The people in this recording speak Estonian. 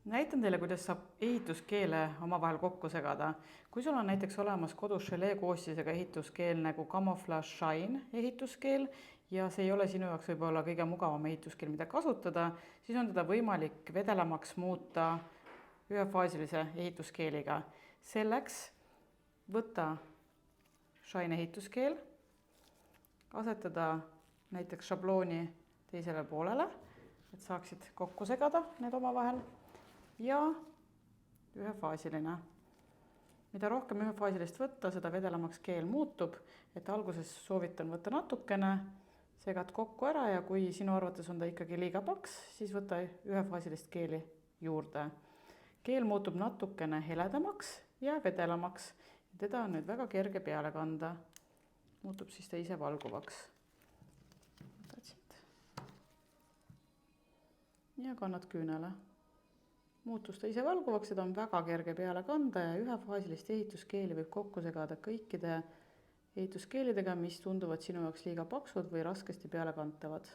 Näitan teile, kuidas saab ehituskeele omavahel kokku segada. Kui sul on näiteks olemas kodus želee koostisega ehituskeel nagu Camouflage Shine ehituskeel ja see ei ole sinu jaoks võib-olla kõige mugavam ehituskeel, mida kasutada, siis on teda võimalik vedelamaks muuta ühefaasilise ehituskeeliga. Selleks võtta Shine ehituskeel, asetada näiteks šablooni teisele poolele, et saaksid kokku segada need omavahel. Ja ühefaasiline. Mida rohkem ühefaasilist võtta, seda vedelamaks keel muutub, et alguses soovitan võtta natukene, segad kokku ära ja kui sinu arvates on ta ikkagi liiga paks, siis võta ühefaasilist keeli juurde. Keel muutub natukene heledamaks ja vedelamaks. Teda on nüüd väga kerge peale kanda. Muutub siis ta ise valguvaks. Ja kannad küünele. Muutus ta ise valguvaks, seda on väga kerge peale kanda ja ühefaasilist ehituskeeli võib kokku segada kõikide ehituskeelidega, mis tunduvad sinu jaoks liiga paksud või raskesti peale kantavad.